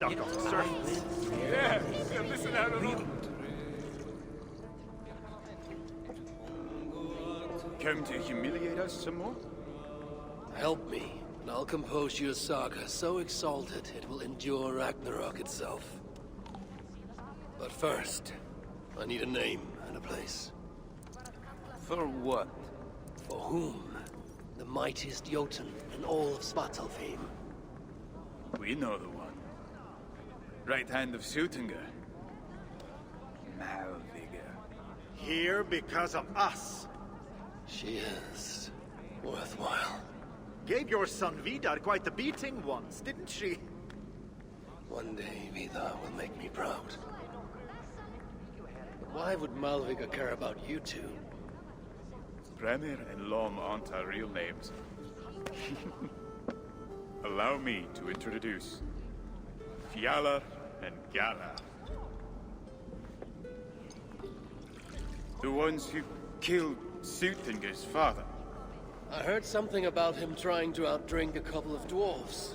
Duck off the surface. Yeah, listen out of them. Come to humiliate us some more? Help me, and I'll compose you a saga so exalted it will endure Ragnarok itself. But first, I need a name and a place. For what? For whom? The mightiest Jotun in all of Svartalfheim. We know the one. Right hand of Suttungr. Malvigr. Here because of us. She is worthwhile. Gave your son Vidar quite the beating once, didn't she? One day, Vidar will make me proud. But why would Malvigr care about you two? Premier and Lom aren't our real names. Allow me to introduce Fjalar and Gala. The ones who killed Suttungr's father. I heard something about him trying to outdrink a couple of dwarves.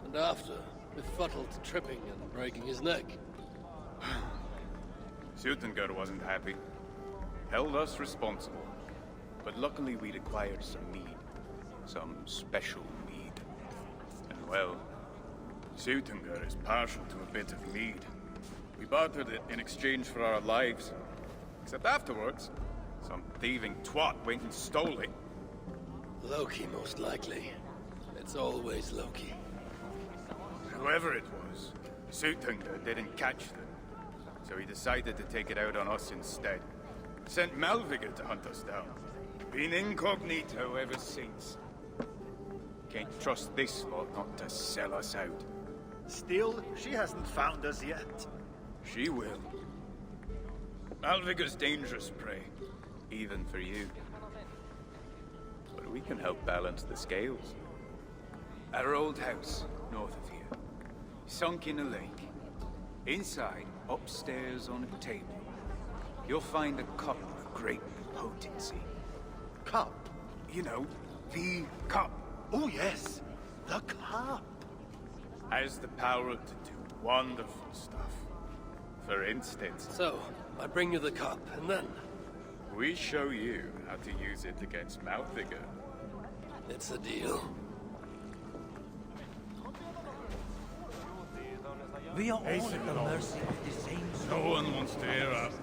And after, befuddled tripping and breaking his neck. Suttungr wasn't happy. Held us responsible. But luckily we'd acquired some mead. Some special mead. And well, Suttungr is partial to a bit of mead. We bartered it in exchange for our lives. Except afterwards, some thieving twat went and stole it. Loki, most likely. It's always Loki. Whoever it was, Suttungr didn't catch them. So he decided to take it out on us instead. Sent Malvigr to hunt us down. Been incognito ever since. Can't trust this lot not to sell us out. Still, she hasn't found us yet. She will. Malvigr's dangerous prey, even for you. But we can help balance the scales. Our old house, north of here, sunk in a lake. Inside, upstairs on a table, you'll find a cup of great potency. Cup? You know, the cup. Oh yes, the cup. Has the power to do wonderful stuff. For instance, So, I bring you the cup, and then... we show you how to use it against Malvigr. it's a deal. We are all at the mercy of the same No one wants to hear us.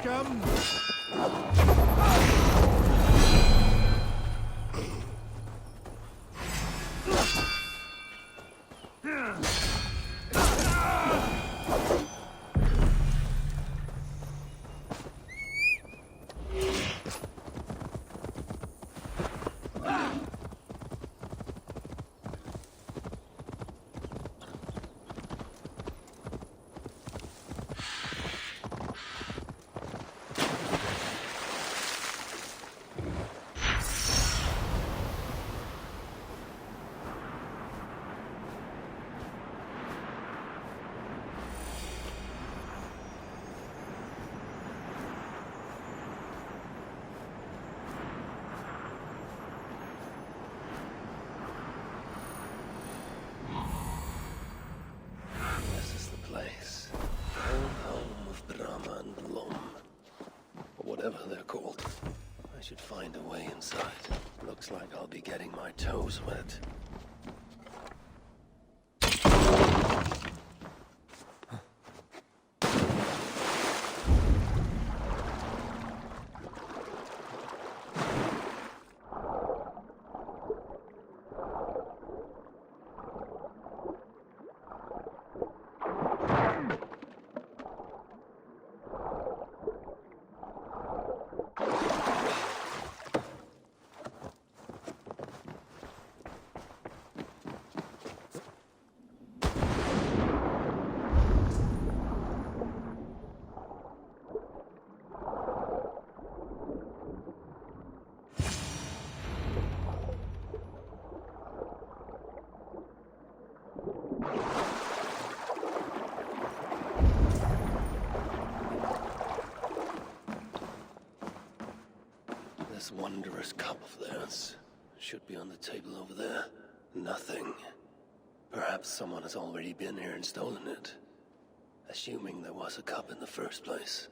Scum! This is the place. Old home of Brahma and Lom. Or whatever they're called. I should find a way inside. Looks like I'll be getting my toes wet. This wondrous cup of theirs should be on the table over there. Nothing. Perhaps someone has already been here and stolen it. Assuming there was a cup in the first place.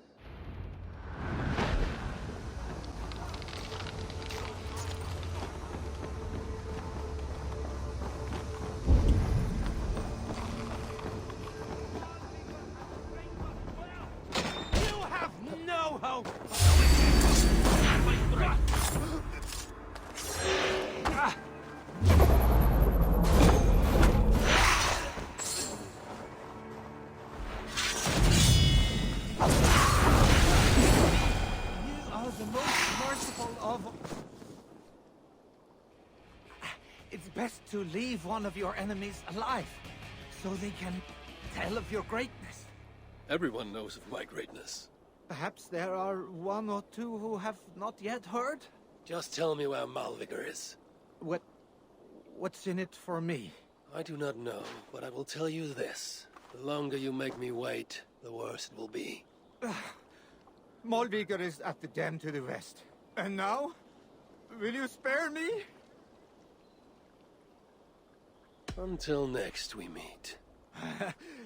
You have no hope! The most merciful of... It's best to leave one of your enemies alive, so they can tell of your greatness. Everyone knows of my greatness. Perhaps there are one or two who have not yet heard? Just tell me where Malvigr is. What's in it for me? I do not know, but I will tell you this. The longer you make me wait, the worse it will be. Malvigr is at the den to the west. And now? Will you spare me? Until next we meet.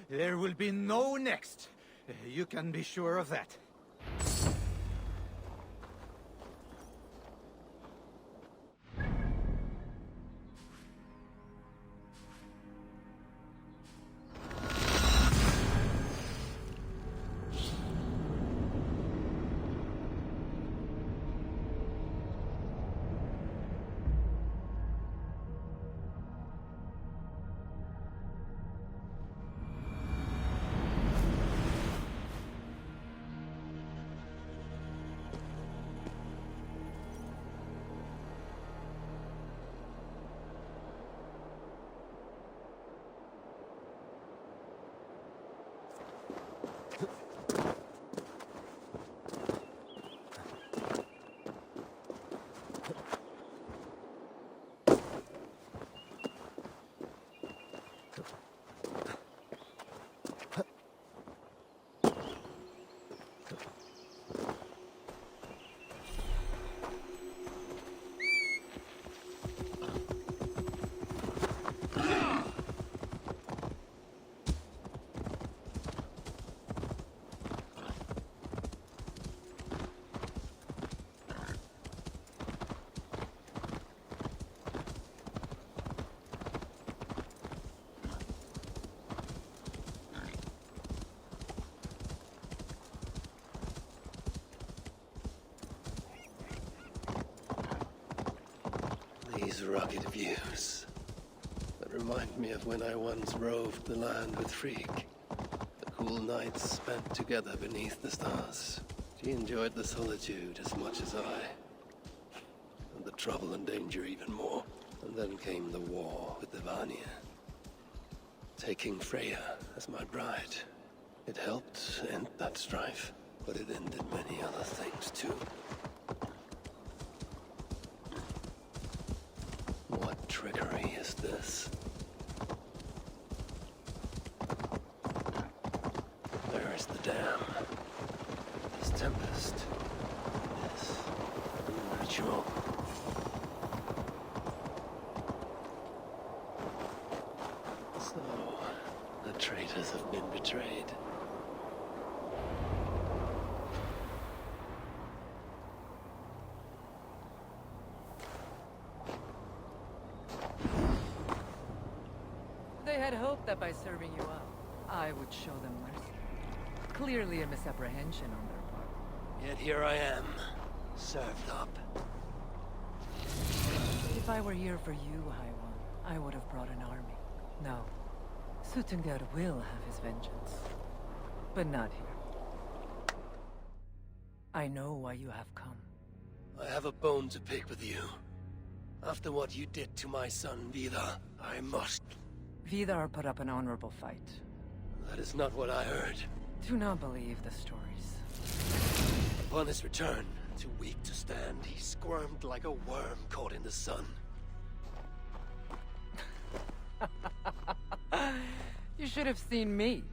There will be no next. You can be sure of that. These rugged views that remind me of when I once roved the land with Frigg. The cool nights spent together beneath the stars. She enjoyed the solitude as much as I. And the trouble and danger even more. And then came the war with the Vanir. Taking Freya as my bride. It helped end that strife, but it ended many other things too. What trickery is this? There is the dam. This tempest. This ritual. So, the traitors have been betrayed. They had hoped that by serving you up, I would show them mercy. Clearly a misapprehension on their part. Yet here I am, served up. If I were here for you, High One, I would have brought an army. No. Suttungr will have his vengeance. But not here. I know why you have come. I have a bone to pick with you. After what you did to my son, Vidar, I must... Vidar put up an honorable fight. That is not what I heard. Do not believe the stories. Upon his return, too weak to stand, he squirmed like a worm caught in the sun. You should have seen me.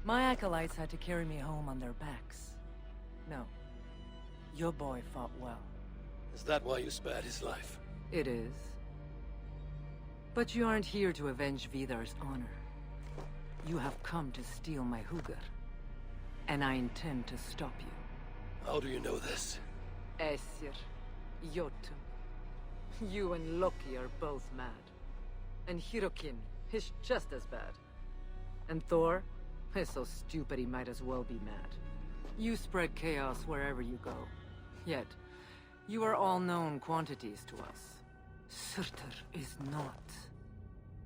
My acolytes had to carry me home on their backs. No. Your boy fought well. Is that why you spared his life? It is. But you aren't here to avenge Vidar's honor. You have come to steal my Hugr. And I intend to stop you. How do you know this? Esir, Jotun. You and Loki are both mad. And Hirokin is just as bad. And Thor is so stupid he might as well be mad. You spread chaos wherever you go. Yet, you are all known quantities to us. Surtur is not.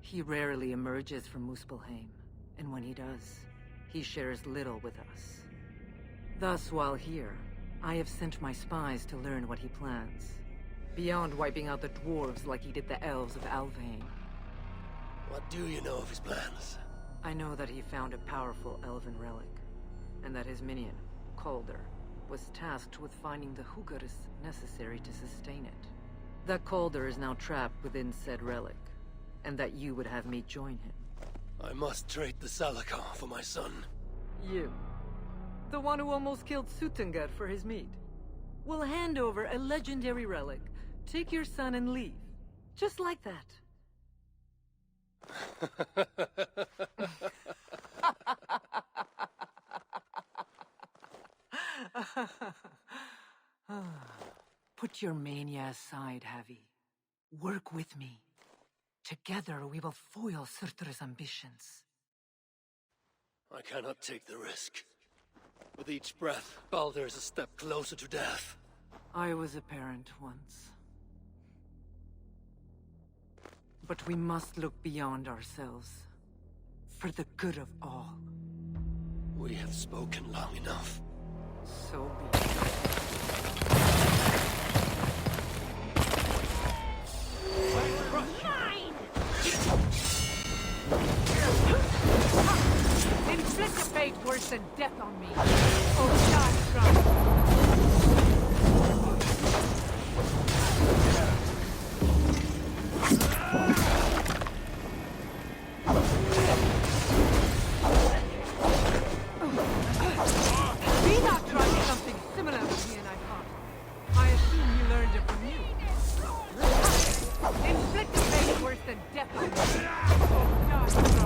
He rarely emerges from Muspelheim, and when he does, he shares little with us. Thus, while here, I have sent my spies to learn what he plans. Beyond wiping out the dwarves like he did the elves of Alfheim. What do you know of his plans? I know that he found a powerful elven relic, and that his minion, Calder, was tasked with finding the Hugrs necessary to sustain it. That Calder is now trapped within said relic, and that you would have me join him. I must trade the Salakar for my son. You, the one who almost killed Suttungr for his meat, will hand over a legendary relic, take your son and leave. Just like that. Put your mania aside, Havi. Work with me. Together we will foil Surtur's ambitions. I cannot take the risk. With each breath, Baldur is a step closer to death. I was a parent once. But we must look beyond ourselves. For the good of all. We have spoken long enough. So be it. Inflict a fate worse than death on me. Oh, die trying. Vidar tried something similar with me and I fought. I assume you learned it from you. Inflict a fate worse than death on me. Oh, die trying.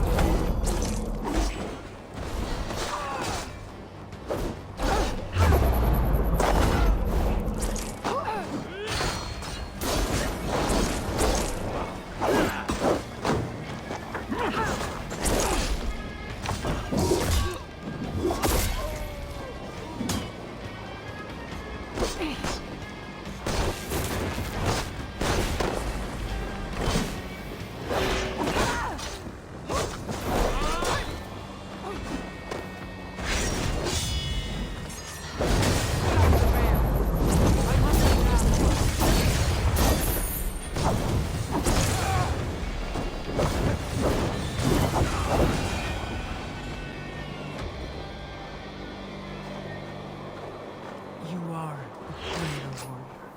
You are a greater warrior.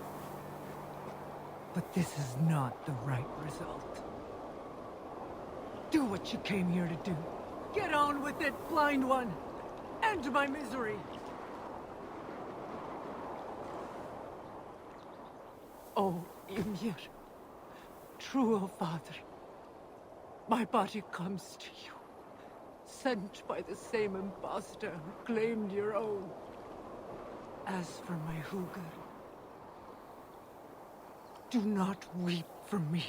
But this is not the right result. Do what you came here to do. Get on with it, blind one! End my misery! Oh, Ymir. True, O Father. My body comes to you. Sent by the same impostor who claimed your own. As for my Hugr, do not weep for me.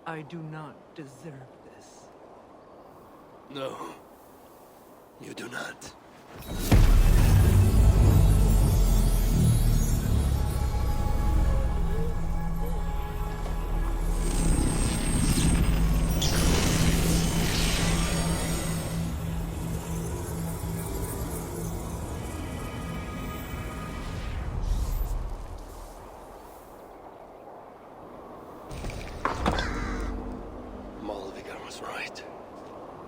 I do not deserve this. No, you do not. Malvigr was right.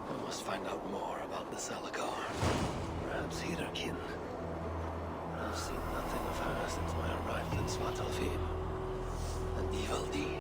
I must find out more about the Salakar. Perhaps Hirokin. I've seen nothing of her since my arrival in Svartalfheim. An evil deed